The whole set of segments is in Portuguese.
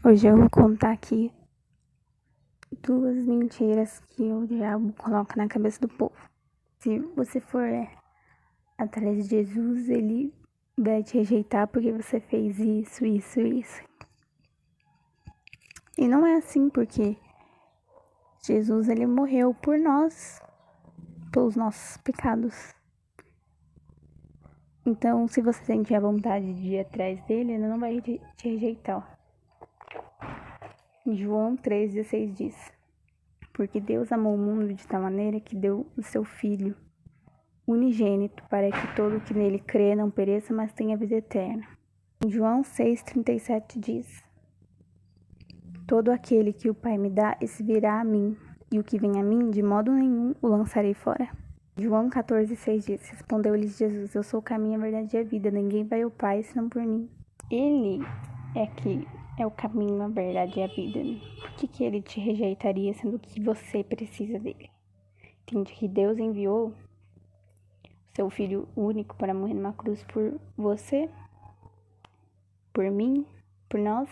Hoje eu vou contar aqui 2 mentiras que o diabo coloca na cabeça do povo. Se você for atrás de Jesus, ele vai te rejeitar porque você fez isso. E não é assim, porque Jesus, ele morreu por nós, pelos nossos pecados. Então, se você sentir a vontade de ir atrás dele, ele não vai te rejeitar. Em João 3,16 diz: porque Deus amou o mundo de tal maneira que deu o seu Filho unigênito, para que todo que nele crê não pereça, mas tenha vida eterna. Em João 6,37 diz: todo aquele que o Pai me dá, esse virá a mim, e o que vem a mim, de modo nenhum o lançarei fora. João 14,6 diz: respondeu-lhes Jesus: eu sou o caminho, a verdade e a vida, ninguém vai ao Pai senão por mim. Ele é o caminho, a verdade e a vida. Por que ele te rejeitaria, sendo que você precisa dele? Entende que Deus enviou seu Filho único para morrer numa cruz por você, por mim, por nós.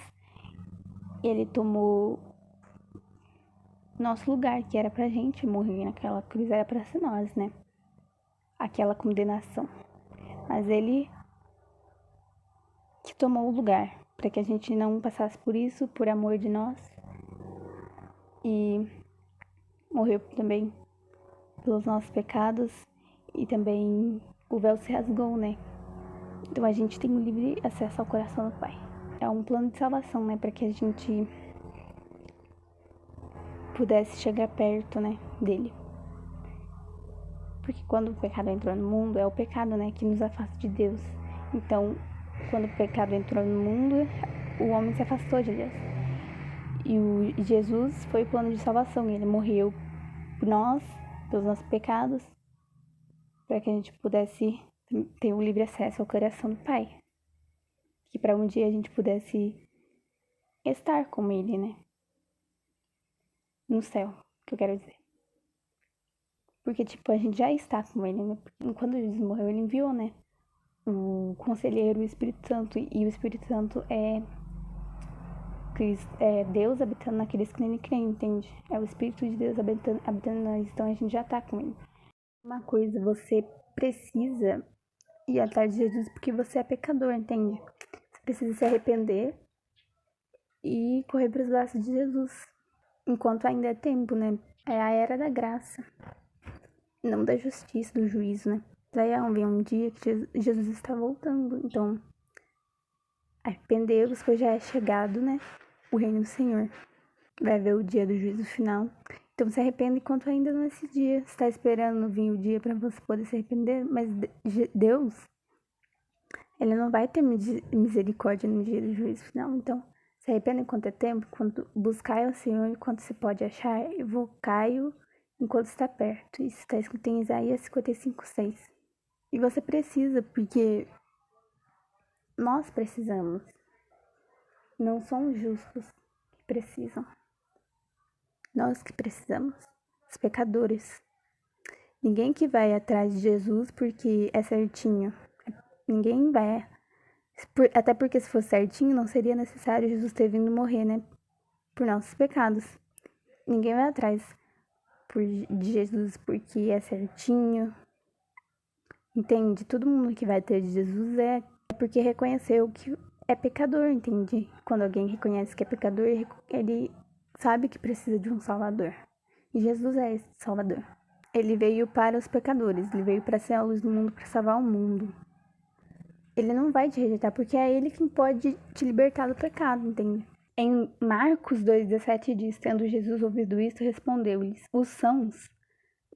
Ele tomou nosso lugar, que era pra gente morrer naquela cruz, era pra ser nós, né? Aquela condenação. Mas ele que tomou o lugar, para que a gente não passasse por isso, por amor de nós. E morreu também pelos nossos pecados. E também o véu se rasgou, né? Então a gente tem um livre acesso ao coração do Pai. É um plano de salvação, né? Para que a gente pudesse chegar perto, né? Dele. Porque quando o pecado entrou no mundo, é o pecado, né? Que nos afasta de Deus. Então, quando o pecado entrou no mundo, o homem se afastou de Deus. E Jesus foi o plano de salvação. Ele morreu por nós, pelos nossos pecados, para que a gente pudesse ter o livre acesso ao coração do Pai. Que para um dia a gente pudesse estar com Ele, né? No céu, que eu quero dizer. Porque, a gente já está com Ele, né? Quando Jesus morreu, Ele enviou, né? O Conselheiro, o Espírito Santo. E o Espírito Santo é Deus habitando naqueles que nele creem, entende? É o Espírito de Deus habitando em nós. Então a gente já está com Ele. Uma coisa, você precisa ir atrás de Jesus porque você é pecador, entende? Você precisa se arrepender e correr para os braços de Jesus. Enquanto ainda é tempo, né? É a era da graça, não da justiça, do juízo, né? Daí vem um dia que Jesus está voltando. Então, arrependeu-vos, pois já é chegado, né? O reino do Senhor. Vai haver o dia do juízo final. Então, se arrependa enquanto ainda não é esse dia. Você está esperando vir o dia para você poder se arrepender, mas Deus, Ele não vai ter misericórdia no dia do juízo final. Então, se arrependa enquanto é tempo, enquanto buscai ao Senhor, enquanto se pode achar, invocai-o enquanto está perto. Isso está escrito em Isaías 55:6. E você precisa, porque nós precisamos. Não são os justos que precisam. Nós que precisamos. Os pecadores. Ninguém que vai atrás de Jesus porque é certinho. Ninguém vai. Até porque se fosse certinho, não seria necessário Jesus ter vindo morrer, né? Por nossos pecados. Ninguém vai atrás de Jesus porque é certinho. Entende? Todo mundo que vai ter de Jesus é porque reconheceu que é pecador, entende? Quando alguém reconhece que é pecador, ele sabe que precisa de um Salvador. E Jesus é esse Salvador. Ele veio para os pecadores, ele veio para ser a luz do mundo, para salvar o mundo. Ele não vai te rejeitar, porque é ele quem pode te libertar do pecado, entende? Em Marcos 2,17 diz: tendo Jesus ouvido isto, respondeu-lhes: os sãos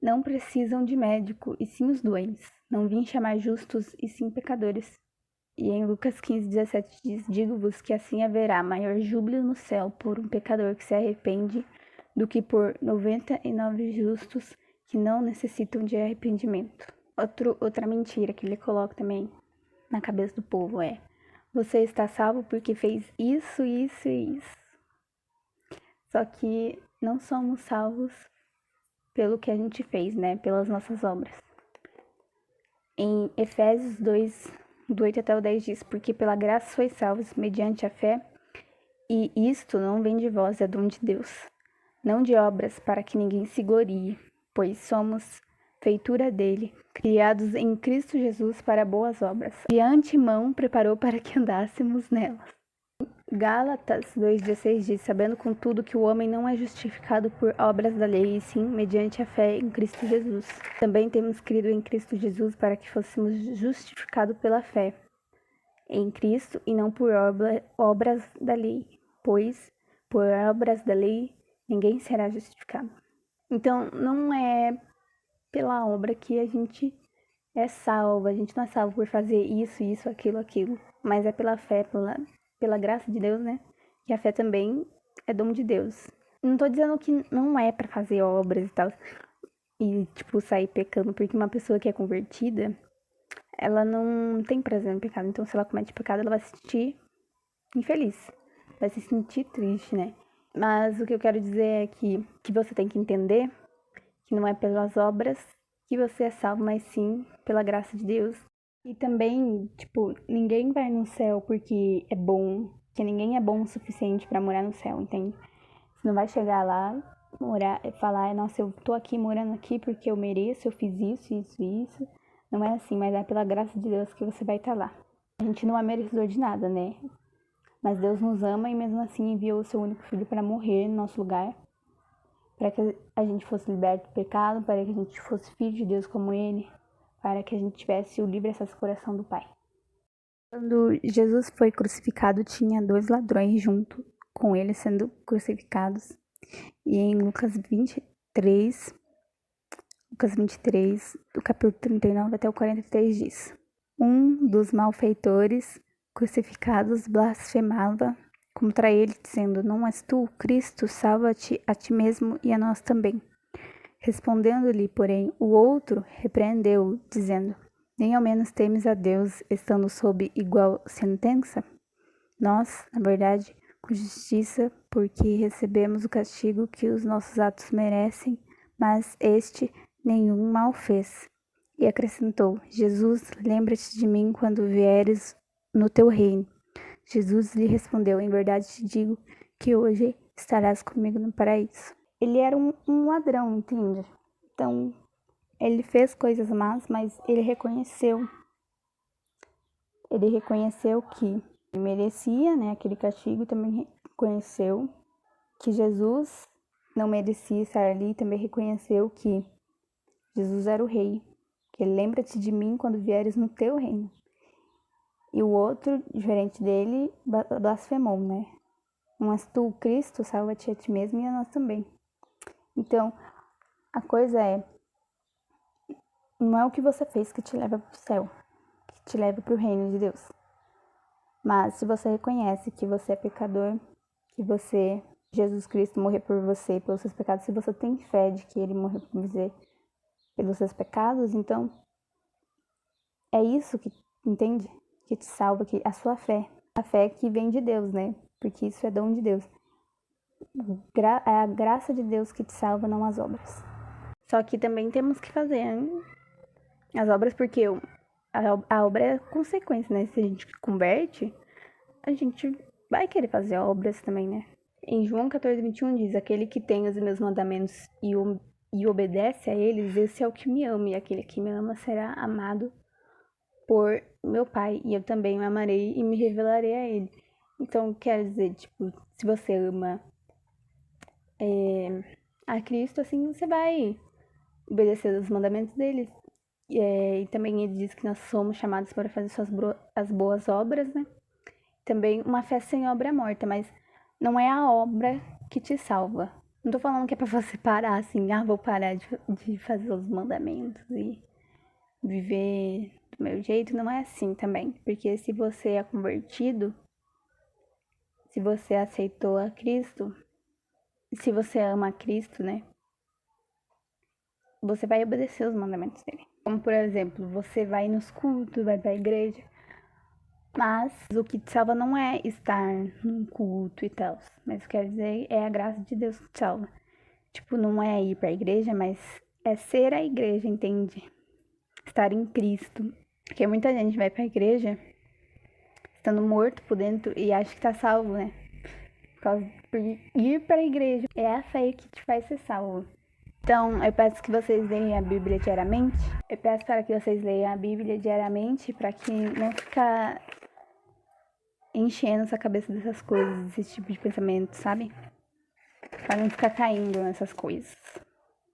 não precisam de médico, e sim os doentes. Não vim chamar justos, e sim pecadores. E em Lucas 15,17 diz: digo-vos que assim haverá maior júbilo no céu por um pecador que se arrepende do que por 99 justos que não necessitam de arrependimento. Outra mentira que ele coloca também na cabeça do povo é: você está salvo porque fez isso, isso e isso. Só que não somos salvos pelo que a gente fez, né? Pelas nossas obras. Em Efésios 2, do 8 até o 10 diz: porque pela graça sois salvos mediante a fé, E isto não vem de vós, é dom de Deus, não de obras, para que ninguém se glorie, pois somos feitura dele, criados em Cristo Jesus para boas obras. De antemão preparou para que andássemos nelas. Gálatas 2,16 diz: sabendo contudo que o homem não é justificado por obras da lei, e sim mediante a fé em Cristo Jesus. Também temos crido em Cristo Jesus para que fôssemos justificados pela fé em Cristo e não por obras da lei, pois por obras da lei ninguém será justificado. Então, não é pela obra que a gente é salvo, a gente não é salvo por fazer isso, aquilo, mas é pela fé, pela graça de Deus, né? E a fé também é dom de Deus. Não tô dizendo que não é pra fazer obras e tal, e tipo, sair pecando, porque uma pessoa que é convertida, ela não tem prazer no pecado, então se ela comete pecado, ela vai se sentir infeliz, vai se sentir triste, né? Mas o que eu quero dizer é que você tem que entender que não é pelas obras que você é salvo, mas sim pela graça de Deus. E também, tipo, ninguém vai no céu porque é bom, que ninguém é bom o suficiente pra morar no céu, entende? Você não vai chegar lá, morar, falar, nossa, eu tô aqui morando aqui porque eu mereço, eu fiz isso. Não é assim, mas é pela graça de Deus que você vai estar lá. A gente não é merecedor de nada, né? Mas Deus nos ama e mesmo assim enviou o seu único filho para morrer no nosso lugar, para que a gente fosse liberto do pecado, para que a gente fosse filho de Deus como Ele, para que a gente tivesse o livre acesso ao coração do Pai. Quando Jesus foi crucificado, tinha 2 ladrões junto com ele sendo crucificados. E em Lucas 23, do capítulo 39 até o 43 diz: um dos malfeitores crucificados blasfemava contra ele, dizendo: não és tu, Cristo, salva-te a ti mesmo e a nós também. Respondendo-lhe, porém, o outro repreendeu-o, dizendo: nem ao menos temes a Deus, estando sob igual sentença? Nós, na verdade, com justiça, porque recebemos o castigo que os nossos atos merecem, mas este nenhum mal fez. E acrescentou: Jesus, lembra-te de mim quando vieres no teu reino. Jesus lhe respondeu: em verdade te digo que hoje estarás comigo no paraíso. Ele era um ladrão, entende? Então, ele fez coisas más, mas ele reconheceu que merecia, né, aquele castigo, e também reconheceu que Jesus não merecia estar ali, e também reconheceu que Jesus era o rei, que ele lembra-te de mim quando vieres no teu reino. E o outro, diferente dele, blasfemou, né? Não és tu, Cristo, salva-te a ti mesmo e a nós também. Então, a coisa é, não é o que você fez que te leva para o céu, que te leva para o reino de Deus. Mas se você reconhece que você é pecador, que Jesus Cristo morreu por você, pelos seus pecados, se você tem fé de que ele morreu por você, pelos seus pecados, então é isso que, entende? Que te salva, que a sua fé. A fé que vem de Deus, né? Porque isso é dom de Deus. É a graça de Deus que te salva, não as obras. Só que também temos que fazer as obras, porque a obra é consequência, né? Se a gente converte, a gente vai querer fazer obras também, né? Em João 14:21 diz: aquele que tem os meus mandamentos e obedece a eles, esse é o que me ama, e aquele que me ama será amado por meu Pai, e eu também o amarei e me revelarei a ele. Então, quer dizer, tipo, se você ama a Cristo, assim, você vai obedecer os mandamentos dele. E também ele diz que nós somos chamados para fazer as boas obras, né? Também uma fé sem obra é morta, mas não é a obra que te salva. Não tô falando que é pra você parar assim, vou parar de fazer os mandamentos e viver do meu jeito. Não é assim também. Porque se você é convertido, se você aceitou a Cristo, se você ama a Cristo, né? Você vai obedecer os mandamentos dele. Como, por exemplo, você vai nos cultos, vai pra igreja. Mas o que te salva não é estar num culto e tal. Mas quer dizer, é a graça de Deus que te salva. Tipo, não é ir pra igreja, mas é ser a igreja, entende? Estar em Cristo. Porque muita gente vai pra igreja estando morto por dentro e acha que tá salvo, né? Por ir para a igreja é a fé que te faz ser salvo. Então, eu peço que vocês leiam a Bíblia diariamente. Eu peço para que vocês leiam a Bíblia diariamente para que não ficar enchendo essa cabeça dessas coisas, desse tipo de pensamento, sabe? Para não ficar caindo nessas coisas.